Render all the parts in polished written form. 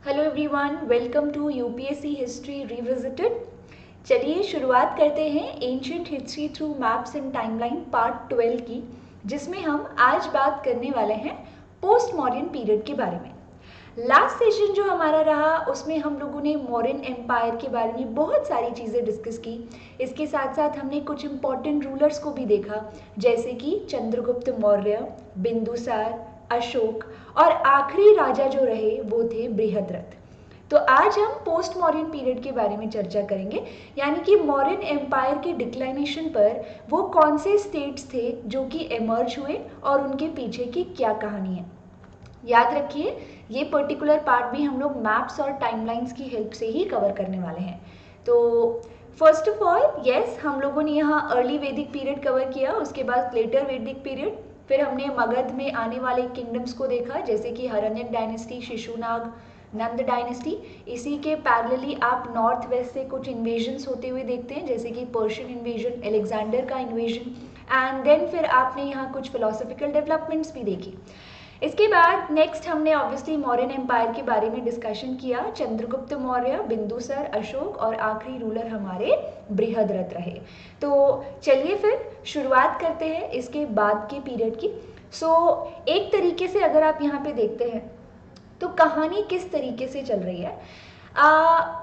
Hello everyone, welcome to UPSC history revisited. चलिए शुरुआत करते हैं ancient history through maps and timeline part 12 की, जिसमें हम आज बात करने वाले हैं पोस्ट मॉडर्न पीरियड के बारे में। लास्ट सेशन जो हमारा रहा उसमें हम लोगों ने मौर्यन एम्पायर के बारे में बहुत सारी चीज़ें डिस्कस की। इसके साथ साथ हमने कुछ इम्पॉर्टेंट रूलर्स को भी देखा, जैसे कि चंद्रगुप्त मौर्य, बिंदुसार, अशोक और आखिरी राजा जो रहे वो थे बृहद्रथ। तो आज हम पोस्ट मॉडर्न पीरियड के बारे में चर्चा करेंगे, यानी कि मौर्यन एम्पायर के डिक्लाइनेशन पर वो कौन से स्टेट्स थे जो कि इमर्ज हुए और उनके पीछे की क्या कहानी है। याद रखिए, ये पर्टिकुलर पार्ट भी हम लोग मैप्स और टाइमलाइंस की हेल्प से ही कवर करने वाले हैं। तो फर्स्ट ऑफ ऑल यस, हम लोगों ने यहाँ अर्ली वैदिक पीरियड कवर किया, उसके बाद लेटर वैदिक पीरियड, फिर हमने मगध में आने वाले किंगडम्स को देखा, जैसे कि हरण्यक डायनेस्टी, शिशुनाग, नंद डायनेस्टी। इसी के पैरेलली आप नॉर्थ वेस्ट से कुछ इन्वेजन्स होते हुए देखते हैं, जैसे कि पर्शियन इन्वेजन, अलेक्जेंडर का इन्वेजन, एंड देन फिर आपने यहाँ कुछ फिलोसॉफिकल डेवलपमेंट्स भी देखी। इसके बाद नेक्स्ट हमने ऑब्वियसली मौर्यन एम्पायर के बारे में डिस्कशन किया। चंद्रगुप्त मौर्य, बिंदुसार, अशोक और आखिरी रूलर हमारे बृहद्रथ रहे। तो चलिए फिर शुरुआत करते हैं इसके बाद के पीरियड की। एक तरीके से अगर आप यहाँ पे देखते हैं तो कहानी किस तरीके से चल रही है।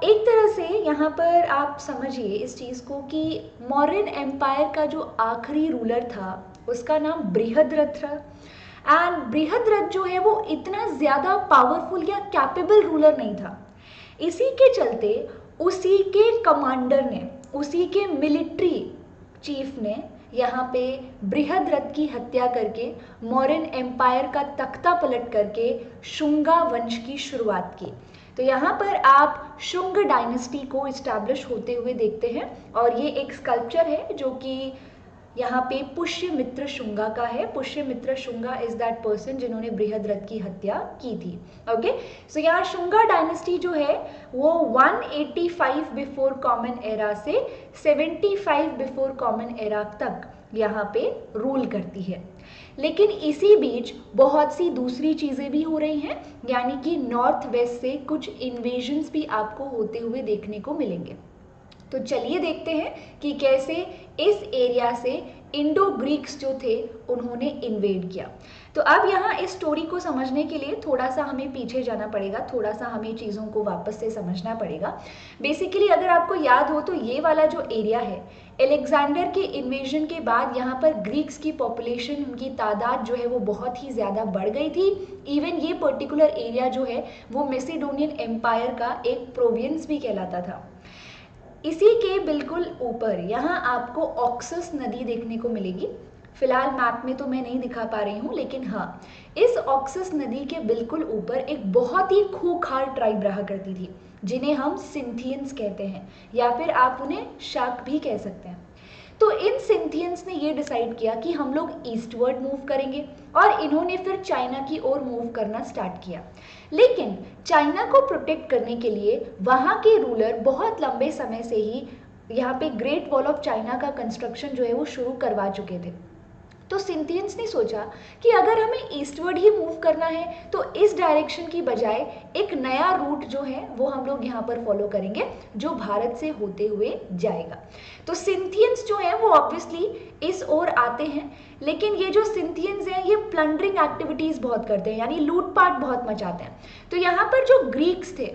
एक तरह से यहाँ पर आप समझिए इस चीज़ को कि मौर्यन एम्पायर का जो आखिरी रूलर था उसका नाम बृहद्रथ था। एंड बृहद्रथ जो है वो इतना ज़्यादा पावरफुल या कैपेबल रूलर नहीं था। इसी के चलते उसी के कमांडर ने, उसी के मिलिट्री चीफ ने यहाँ पे बृहद्रथ की हत्या करके मौर्यन एम्पायर का तख्ता पलट करके शुंगा वंश की शुरुआत की। तो यहाँ पर आप शुंग डायनेस्टी को इस्टेब्लिश होते हुए देखते हैं, और ये एक स्कल्पचर है जो कि यहाँ पे पुष्यमित्र शुंगा का है। Pushyamitra Shunga is that person जिन्होंने बृहद्रथ की हत्या की थी। ओके, सो यहाँ शुंगा डायनेस्टी जो है वो 185 बिफोर कॉमन एरा से 75 बिफोर कॉमन एरा तक यहाँ पे रूल करती है। लेकिन इसी बीच बहुत सी दूसरी चीज़ें भी हो रही हैं, यानी कि नॉर्थ वेस्ट से कुछ इन्वेजन्स भी आपको होते हुए देखने को मिलेंगे। तो चलिए देखते हैं कि कैसे इस एरिया से इंडो ग्रीक्स जो थे उन्होंने इन्वेड किया। तो अब यहाँ इस स्टोरी को समझने के लिए थोड़ा सा हमें पीछे जाना पड़ेगा, थोड़ा सा हमें चीज़ों को वापस से समझना पड़ेगा। बेसिकली अगर आपको याद हो तो ये वाला जो एरिया है, अलेक्जेंडर के इन्वेजन के बाद यहाँ पर ग्रीक्स की पॉपुलेशन, उनकी तादाद जो है वो बहुत ही ज़्यादा बढ़ गई थी। इवन ये पर्टिकुलर एरिया जो है वो मैसेडोनियन एम्पायर का एक प्रोविंस भी कहलाता था। इसी के बिल्कुल ऊपर यहाँ आपको ऑक्सस नदी देखने को मिलेगी। फिलहाल मैप में तो मैं नहीं दिखा पा रही हूँ, लेकिन हाँ, इस ऑक्सस नदी के बिल्कुल ऊपर एक बहुत ही खूंखार ट्राइब रहा करती थी, जिन्हें हम सिंथियंस कहते हैं, या फिर आप उन्हें शाक भी कह सकते हैं। तो इन सिंथियंस ने ये डिसाइड किया कि हम लोग ईस्टवर्ड मूव करेंगे, और इन्होंने फिर चाइना की ओर मूव करना स्टार्ट किया। लेकिन चाइना को प्रोटेक्ट करने के लिए वहाँ के रूलर बहुत लंबे समय से ही यहाँ पे ग्रेट वॉल ऑफ चाइना का कंस्ट्रक्शन जो है वो शुरू करवा चुके थे। तो सिंथियंस ने सोचा कि अगर हमें ईस्टवर्ड ही मूव करना है तो इस डायरेक्शन की बजाय एक नया रूट जो है वो हम लोग यहाँ पर फॉलो करेंगे, जो भारत से होते हुए जाएगा। तो सिंथियंस जो है वो ऑब्वियसली इस ओर आते हैं, लेकिन ये जो सिंथियंस हैं ये प्लंडरिंग एक्टिविटीज़ बहुत करते हैं, यानी लूटपाट बहुत मचाते हैं। तो यहाँ पर जो ग्रीक्स थे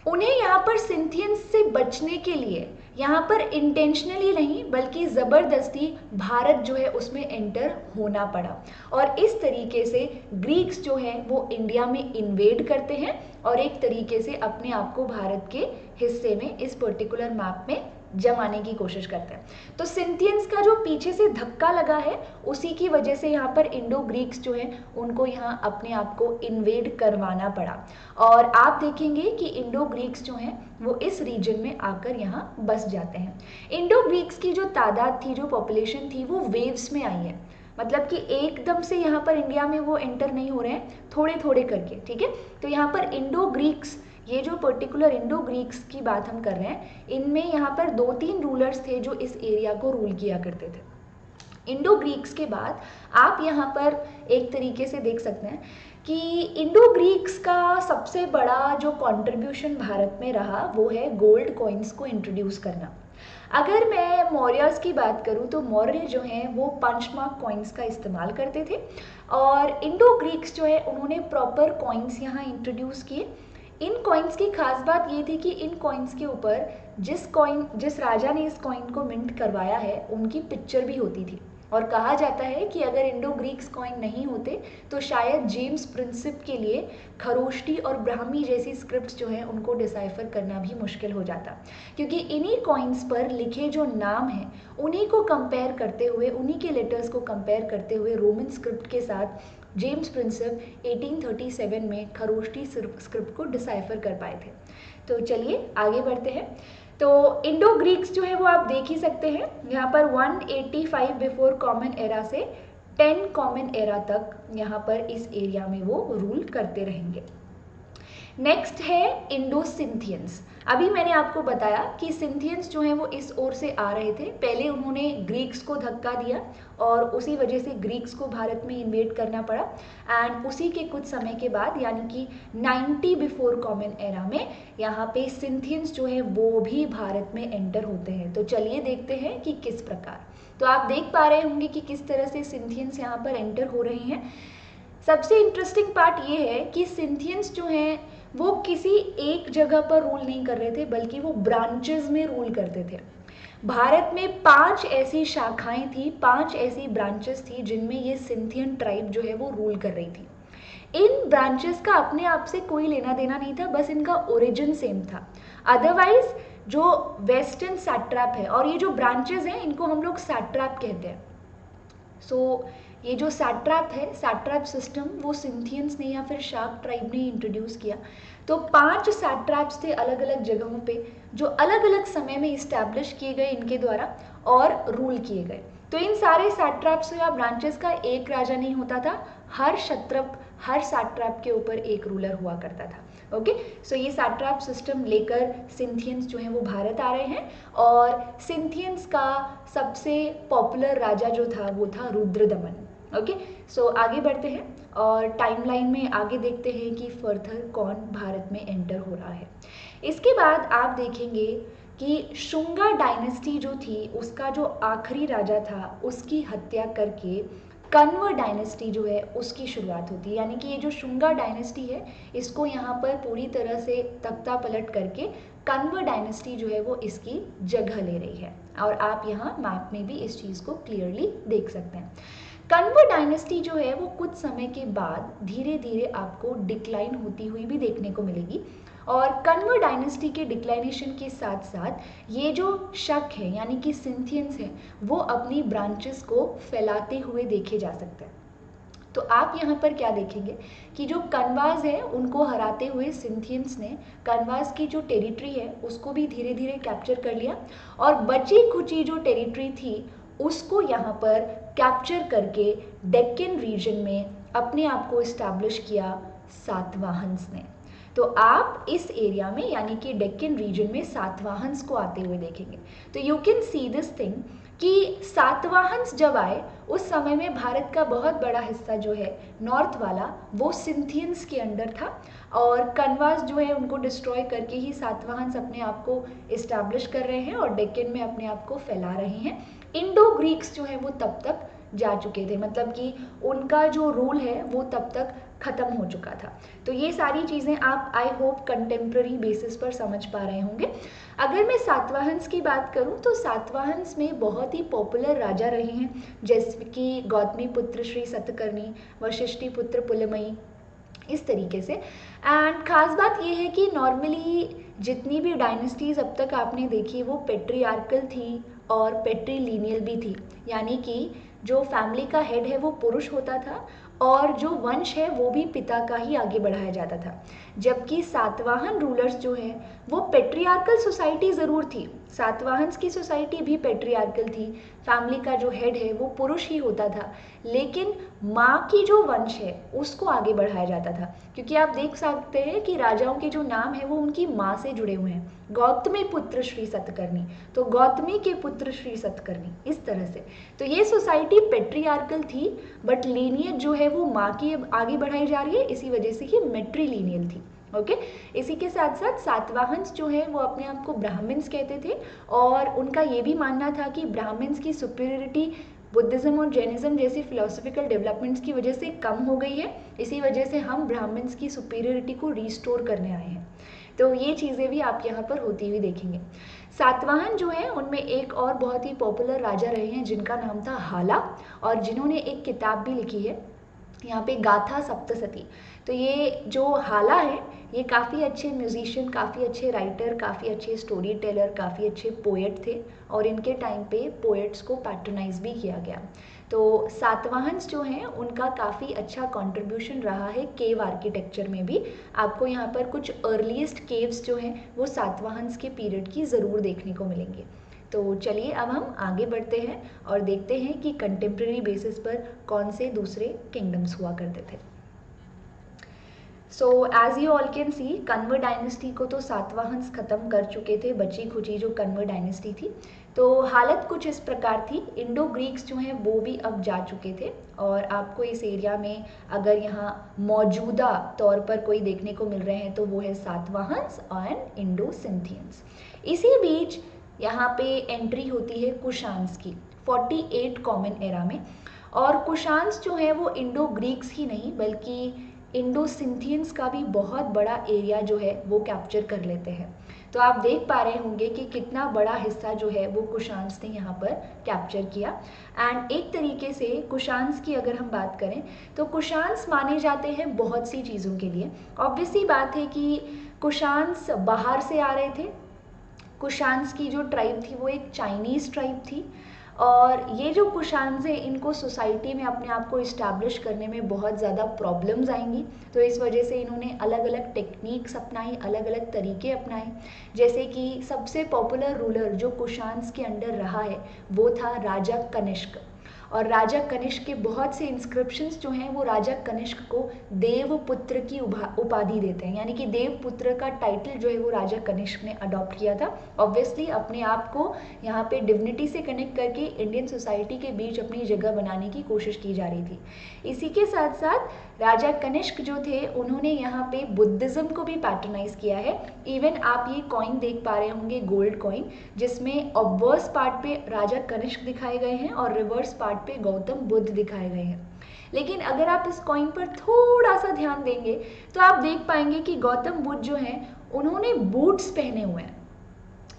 उन्हें यहाँ पर सिंथियंस से बचने के लिए यहाँ पर इंटेंशनली नहीं बल्कि ज़बरदस्ती भारत जो है उसमें एंटर होना पड़ा, और इस तरीके से ग्रीक्स जो है वो इंडिया में इन्वेड करते हैं और एक तरीके से अपने आप को भारत के हिस्से में इस पर्टिकुलर मैप में जमाने की कोशिश करते हैं। तो सिंथियंस का जो पीछे से धक्का लगा है उसी की वजह से यहाँ पर इंडो ग्रीक्स जो हैं उनको यहाँ अपने आप को इन्वेड करवाना पड़ा, और आप देखेंगे कि इंडो ग्रीक्स जो हैं वो इस रीजन में आकर यहाँ बस जाते हैं। इंडो ग्रीक्स की जो तादाद थी, जो पॉपुलेशन थी, वो वेव्स में आई है, मतलब कि एकदम से यहाँ पर इंडिया में वो एंटर नहीं हो रहे हैं, थोड़े थोड़े करके, ठीक है। तो यहाँ पर इंडो ग्रीक्स, ये जो पर्टिकुलर इंडो ग्रीक्स की बात हम कर रहे हैं, इनमें यहाँ पर 2-3 रूलर्स थे जो इस एरिया को रूल किया करते थे। इंडो ग्रीक्स के बाद आप यहाँ पर एक तरीके से देख सकते हैं कि इंडो ग्रीक्स का सबसे बड़ा जो कंट्रीब्यूशन भारत में रहा वो है गोल्ड कॉइन्स को इंट्रोड्यूस करना। अगर मैं मौर्यस की बात करूं तो मौर्य जो हैं वो पंचमार्क कॉइन्स का इस्तेमाल करते थे और इंडो ग्रीक्स जो है उन्होंने प्रॉपर कॉइन्स यहाँ इंट्रोड्यूस किए। इन कॉइन्स की खास बात ये थी कि इन कॉइन्स के ऊपर जिस राजा ने इस कॉइन को मिंट करवाया है उनकी पिक्चर भी होती थी और कहा जाता है कि अगर इंडो ग्रीक्स कॉइन नहीं होते तो शायद जेम्स प्रिंसिप के लिए खरोष्टी और ब्राह्मी जैसी स्क्रिप्ट्स जो हैं उनको डिसाइफर करना भी मुश्किल हो जाता, क्योंकि इन्हीं कॉइन्स पर लिखे जो नाम हैं उन्हीं को कंपेयर करते हुए, उन्हीं के लेटर्स को कंपेयर करते हुए रोमन स्क्रिप्ट के साथ जेम्स प्रिंसिप 1837 में खरोष्टी स्क्रिप्ट को डिसाइफर कर पाए थे। तो चलिए आगे बढ़ते हैं। तो इंडो ग्रीक्स जो है वो आप देख ही सकते हैं यहाँ पर 185 बिफोर कॉमन एरा से 10 कॉमन एरा तक यहाँ पर इस एरिया में वो रूल करते रहेंगे। नेक्स्ट है इंडो सिंथियंस। अभी मैंने आपको बताया कि सिंथियंस जो हैं वो इस ओर से आ रहे थे, पहले उन्होंने ग्रीक्स को धक्का दिया और उसी वजह से ग्रीक्स को भारत में इन्वेड करना पड़ा एंड उसी के कुछ समय के बाद यानी कि 90 बिफोर कॉमन एरा में यहाँ पे सिंथियंस जो है वो भी भारत में एंटर होते हैं। तो चलिए देखते हैं कि किस प्रकार। तो आप देख पा रहे होंगे कि किस तरह से सिंथियंस यहाँ पर एंटर हो रहे हैं। सबसे इंटरेस्टिंग पार्ट ये है कि सिंथियंस जो हैं वो किसी एक जगह पर रूल नहीं कर रहे थे बल्कि वो ब्रांचेस में रूल करते थे। भारत में 5 ऐसी शाखाएं थी, 5 ऐसी ब्रांचेस थी जिनमें ये सिंथियन ट्राइब जो है वो रूल कर रही थी। इन ब्रांचेस का अपने आप से कोई लेना देना नहीं था, बस इनका ओरिजिन सेम था। अदरवाइज जो वेस्टर्न सैट्रैप है और ये जो ब्रांचेस हैं इनको हम लोग सैट्रैप कहते हैं। सो ये जो सैट्रैप है, सैट्रैप सिस्टम वो सिंथियंस ने या फिर शाक ट्राइब ने इंट्रोड्यूस किया। तो 5 सैट्रैप्स थे अलग अलग जगहों पे जो अलग अलग समय में इस्टेब्लिश किए गए इनके द्वारा और रूल किए गए। तो इन सारे सैट्रैप्स या ब्रांचेस का एक राजा नहीं होता था, हर क्षत्रप हर सैट्रैप के ऊपर एक रूलर हुआ करता था। ओके, सो ये सैट्रैप सिस्टम लेकर सिंथियंस जो हैं वो भारत आ रहे हैं और सिंथियंस का सबसे पॉपुलर राजा जो था वो था रुद्रदमन। ओके, सो आगे बढ़ते हैं और टाइमलाइन में आगे देखते हैं कि फर्दर कौन भारत में एंटर हो रहा है। इसके बाद आप देखेंगे कि शुंगा डायनेस्टी जो थी उसका जो आखिरी राजा था उसकी हत्या करके कण्व डायनेस्टी जो है उसकी शुरुआत होती है। यानी कि ये जो शुंगा डायनेस्टी है इसको यहाँ पर पूरी तरह से तख्ता पलट करके कण्व डायनेस्टी जो है वो इसकी जगह ले रही है और आप यहाँ मैप में भी इस चीज़ को क्लियरली देख सकते हैं। कण्व डायनेस्टी जो है वो कुछ समय के बाद धीरे धीरे आपको डिक्लाइन होती हुई भी देखने को मिलेगी और कण्व डायनेस्टी के डिक्लाइनेशन के साथ साथ ये जो शक है यानी कि सिंथियंस है वो अपनी ब्रांचेस को फैलाते हुए देखे जा सकते हैं। तो आप यहाँ पर क्या देखेंगे कि जो कन्वाज है उनको हराते हुए सिंथियंस ने कन्वाज की जो टेरिटरी है उसको भी धीरे धीरे कैप्चर कर लिया और बची खुची जो टेरिटरी थी उसको यहाँ पर कैप्चर करके डेक्कन रीजन में अपने आप को इस्टेब्लिश किया सातवाहन्स ने। तो आप इस एरिया में यानी कि डेक्कन रीजन में सातवाहन्स को आते हुए देखेंगे। तो you can see this thing कि सातवाहन्स जब आए उस समय में भारत का बहुत बड़ा हिस्सा जो है नॉर्थ वाला वो सिंथियंस के अंडर था और कन्वास जो है उनको डिस्ट्रॉय करके ही सातवाहन्स अपने आप को इस्टेब्लिश कर रहे हैं और डेक्कन में अपने आप को फैला रहे हैं। इंडो ग्रीक्स जो है वो तब तक जा चुके थे, मतलब कि उनका जो रूल है वो तब तक ख़त्म हो चुका था। तो ये सारी चीज़ें आप आई होप कंटेम्प्ररी बेसिस पर समझ पा रहे होंगे। अगर मैं सातवाहन्स की बात करूं तो सातवाहन्स में बहुत ही पॉपुलर राजा रहे हैं जैसे कि गौतमी पुत्र श्री सतकर्णी, वशिष्ठी पुत्र पुलमयी, इस तरीके से। एंड ख़ास बात ये है कि नॉर्मली जितनी भी डायनेस्टीज़ अब तक आपने देखी वो पेट्रियार्कल थी और पेट्रीलिनियल भी थी, यानी कि जो फैमिली का हेड है वो पुरुष होता था और जो वंश है वो भी पिता का ही आगे बढ़ाया जाता था। जबकि सातवाहन रूलर्स जो हैं वो पेट्रियार्कल सोसाइटी ज़रूर थी सातवाहन की सोसाइटी भी पेट्रियार्कल थी, फैमिली का जो हेड है वो पुरुष ही होता था, लेकिन माँ की जो वंश है उसको आगे बढ़ाया जाता था, क्योंकि आप देख सकते हैं कि राजाओं के जो नाम है वो उनकी माँ से जुड़े हुए हैं। गौतमी पुत्र श्री सतकर्णी, तो गौतमी के पुत्र श्री सतकर्णी, इस तरह से। तो ये सोसाइटी पेट्रियार्कल थी, बट लीनियज जो है वो माँ की आगे बढ़ाई जा रही है, इसी वजह से ये मेट्रीलीनियल थी। ओके इसी के साथ साथ सातवाहन्स जो है वो अपने आप को ब्राह्मण्स कहते थे, और उनका ये भी मानना था कि ब्राह्मण्स की सुपीरियरिटी बुद्धिज्म और जैनिज्म जैसी फिलोसफिकल डेवलपमेंट्स की वजह से कम हो गई है, इसी वजह से हम ब्राह्मण्स की सुपीरियरिटी को रिस्टोर करने आए हैं। तो ये चीज़ें भी आप यहाँ पर होती हुई देखेंगे। सातवाहन जो है उनमें एक और बहुत ही पॉपुलर राजा रहे हैं जिनका नाम था हाला, और जिन्होंने एक किताब भी लिखी है यहाँ पे गाथा सप्तसती। तो ये जो हाला है ये काफ़ी अच्छे म्यूजिशियन, काफ़ी अच्छे राइटर, काफ़ी अच्छे स्टोरी टेलर, काफ़ी अच्छे पोएट थे, और इनके टाइम पे पोएट्स को पैट्रोनाइज भी किया गया। तो सातवाहन्स जो हैं उनका काफ़ी अच्छा कंट्रीब्यूशन रहा है केव आर्किटेक्चर में भी। आपको यहाँ पर कुछ अर्लीस्ट केव्स जो हैं वो सातवाहन्स के पीरियड की ज़रूर देखने को मिलेंगे। तो चलिए अब हम आगे बढ़ते हैं और देखते हैं कि कंटेम्प्रेरी बेसिस पर कौन से दूसरे किंगडम्स हुआ करते थे। So as you all can see, Kanva dynasty को तो सातवाहन्स ख़त्म कर चुके थे, बची खुची जो कन्वर डायनेस्टी थी। तो हालत कुछ इस प्रकार थी, इंडो ग्रीक्स जो हैं वो भी अब जा चुके थे, और आपको इस एरिया में अगर यहाँ मौजूदा तौर पर कोई देखने को मिल रहे हैं तो वो है सातवाहन्स एंड इंडो सिंथियंस। इसी बीच यहाँ पे एंट्री होती है कुशान्स की 48 कॉमन एरा में, और कुशान्स जो है वो इंडो ग्रीक्स ही नहीं बल्कि इंडो सिंथियंस का भी बहुत बड़ा एरिया जो है वो कैप्चर कर लेते हैं। तो आप देख पा रहे होंगे कि कितना बड़ा हिस्सा जो है वो कुशान्स ने यहाँ पर कैप्चर किया। एंड एक तरीके से कुशान्स की अगर हम बात करें तो कुशान्स माने जाते हैं बहुत सी चीज़ों के लिए। ऑब्वियसली बात है कि कुशान्स बाहर से आ रहे थे, कुशान्स की जो ट्राइब थी वो एक चाइनीज़ ट्राइब थी, और ये जो कुशान्स हैं इनको सोसाइटी में अपने आप को इस्टेब्लिश करने में बहुत ज़्यादा प्रॉब्लम्स आएंगी। तो इस वजह से इन्होंने अलग अलग टेक्निक्स अपनाई, अलग अलग तरीके अपनाए। जैसे कि सबसे पॉपुलर रूलर जो कुशान्स के अंडर रहा है वो था राजा कनिष्क, और राजा कनिष्क के बहुत से इंस्क्रिप्शंस जो हैं वो राजा कनिष्क को देवपुत्र की उपाधि देते हैं, यानी कि देवपुत्र का टाइटल जो है वो राजा कनिष्क ने अडॉप्ट किया था। ऑब्वियसली अपने आप को यहाँ पे डिविनिटी से कनेक्ट करके इंडियन सोसाइटी के बीच अपनी जगह बनाने की कोशिश की जा रही थी। इसी के साथ साथ राजा कनिष्क जो थे उन्होंने यहाँ पे बुद्धिज्म को भी पैट्रोनाइज किया है। इवन आप ये कॉइन देख पा रहे होंगे, गोल्ड कॉइन, जिसमें ऑब्वर्स पार्ट पे राजा कनिष्क दिखाए गए हैं और रिवर्स पार्ट पे गौतम बुद्ध दिखाए गए हैं। लेकिन अगर आप इस कॉइन पर थोड़ा सा ध्यान देंगे तो आप देख पाएंगे कि गौतम बुद्ध जो हैं उन्होंने बूट्स पहने हुए हैं।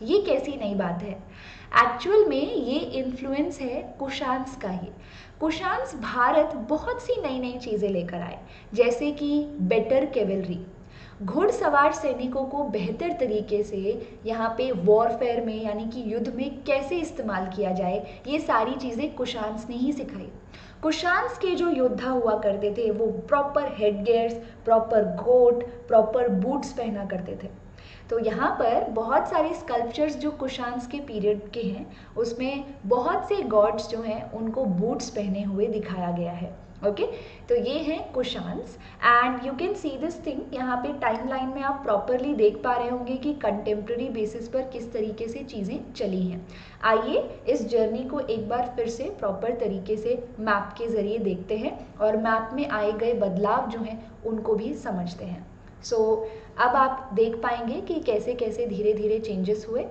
ये कैसी नई बात है? एक्चुअल में ये इन्फ्लुएंस है कुशान्स का ही। कुशान्स भारत बहुत सी नई नई चीज़ें लेकर आए, जैसे कि बेटर कैवलरी, घुड़सवार सैनिकों को बेहतर तरीके से यहाँ पे वॉरफेयर में यानी कि युद्ध में कैसे इस्तेमाल किया जाए, ये सारी चीज़ें कुशान्स ने ही सिखाई। कुशान्स के जो योद्धा हुआ करते थे वो प्रॉपर हेडगियर्स, प्रॉपर गोट, प्रॉपर बूट्स पहना करते थे। तो यहाँ पर बहुत सारे स्कल्पचर्स जो कुशान्स के पीरियड के हैं उसमें बहुत से गॉड्स जो हैं उनको बूट्स पहने हुए दिखाया गया है। ओके तो ये हैं cushions, and you can see this thing. यहाँ पे टाइमलाइन में आप प्रॉपरली देख पा रहे होंगे कि कंटेम्प्रेरी बेसिस पर किस तरीके से चीज़ें चली हैं। आइए इस जर्नी को एक बार फिर से प्रॉपर तरीके से मैप के ज़रिए देखते हैं और मैप में आए गए बदलाव जो हैं उनको भी समझते हैं। सो अब आप देख पाएंगे कि कैसे कैसे धीरे धीरे चेंजेस हुए।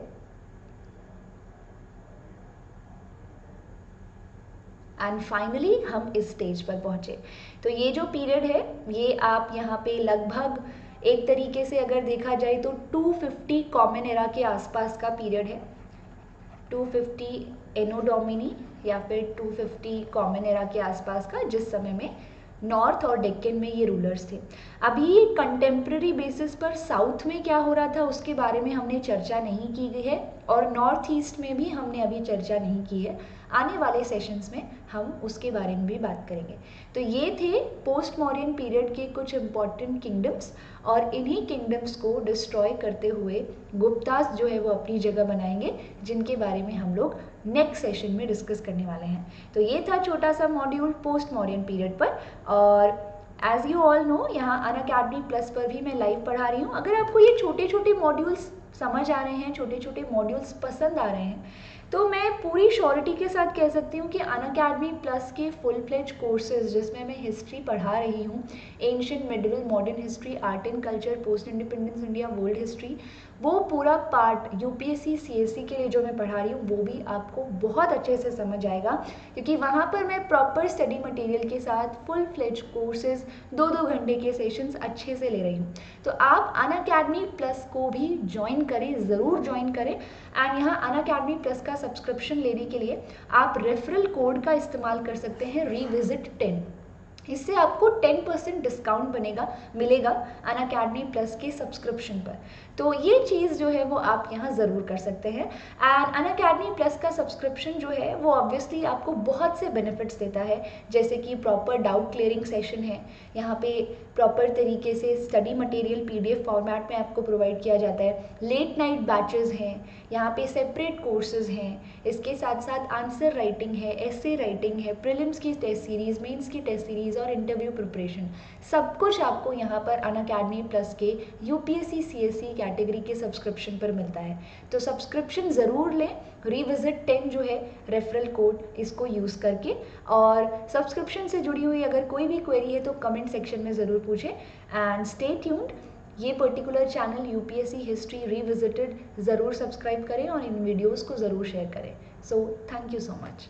एंड फाइनली हम इस स्टेज पर पहुंचे। तो ये जो पीरियड है ये आप यहाँ पे लगभग एक तरीके से अगर देखा जाए तो 250 कॉमन एरा के आसपास का पीरियड है। 250 एनो डोमिनी या फिर 250 कॉमन एरा के आसपास का, जिस समय में नॉर्थ और डेक्कन में ये रूलर्स थे। अभी कंटेम्प्रेरी बेसिस पर साउथ में क्या हो रहा था उसके बारे में हमने चर्चा नहीं की गई है, और नॉर्थ ईस्ट में भी हमने अभी चर्चा नहीं की है। आने वाले सेशंस में हम उसके बारे में भी बात करेंगे। तो ये थे पोस्ट मॉडर्न पीरियड के कुछ इम्पॉर्टेंट किंगडम्स, और इन्हीं किंगडम्स को डिस्ट्रॉय करते हुए गुप्तास जो है वो अपनी जगह बनाएंगे, जिनके बारे में हम लोग नेक्स्ट सेशन में डिस्कस करने वाले हैं। तो ये था छोटा सा मॉड्यूल पोस्ट मॉडर्न पीरियड पर। और एज यू ऑल नो, यहाँ अनअकैडमी प्लस पर भी मैं लाइव पढ़ा रही हूँ। अगर आपको ये छोटे छोटे मॉड्यूल्स समझ आ रहे हैं, छोटे छोटे मॉड्यूल्स पसंद आ रहे हैं, तो मैं पूरी श्योरिटी के साथ कह सकती हूँ कि अनअकैडमी प्लस के फुल फ्लेज कोर्सेज, जिसमें मैं हिस्ट्री पढ़ा रही हूँ, ancient, medieval, modern history, art and culture, post independence India, world history, वो पूरा पार्ट यूपीएससी सीएससी के लिए जो मैं पढ़ा रही हूँ वो भी आपको बहुत अच्छे से समझ आएगा, क्योंकि वहाँ पर मैं प्रॉपर स्टडी मटेरियल के साथ फुल फ्लेज कोर्सेज 2-2 घंटे के सेशंस अच्छे से ले रही हूँ। तो आप अनअकैडमी प्लस को भी ज्वाइन करें, ज़रूर ज्वाइन करें। एंड यहाँ अनअकैडमी प्लस का सब्सक्रिप्शन लेने के लिए आप रेफरल कोड का इस्तेमाल कर सकते हैं, revisit10। इससे आपको 10% डिस्काउंट मिलेगा अनअकैडमी प्लस के सब्सक्रिप्शन पर। तो ये चीज़ जो है वो आप यहाँ ज़रूर कर सकते हैं। एंड अनअकैडमी प्लस का सब्सक्रिप्शन जो है वो ऑब्वियसली आपको बहुत से बेनिफिट्स देता है, जैसे कि प्रॉपर डाउट क्लियरिंग सेशन है, यहाँ पे प्रॉपर तरीके से स्टडी मटेरियल PDF फॉर्मेट में आपको प्रोवाइड किया जाता है, लेट नाइट बैचेस हैं, यहाँ पे सेपरेट कोर्सेज हैं, इसके साथ साथ आंसर राइटिंग है, एसे राइटिंग है, प्रीलिम्स की टेस्ट सीरीज़, मेंस की टेस्ट सीरीज़ और इंटरव्यू प्रिपरेशन, सब कुछ आपको यहाँ पर अनअकैडमी प्लस के यूपीएससी सीएससी कैटेगरी के सब्सक्रिप्शन पर मिलता है। तो सब्सक्रिप्शन ज़रूर लें, revisit10 जो है रेफरल कोड, इसको यूज़ करके। और सब्सक्रिप्शन से जुड़ी हुई अगर कोई भी क्वेरी है तो कमेंट सेक्शन में ज़रूर पूछें। एंड स्टे ट्यून्ड, ये particular channel UPSC history revisited ज़रूर सब्सक्राइब करें और इन वीडियोज़ को ज़रूर शेयर करें। So thank you so much.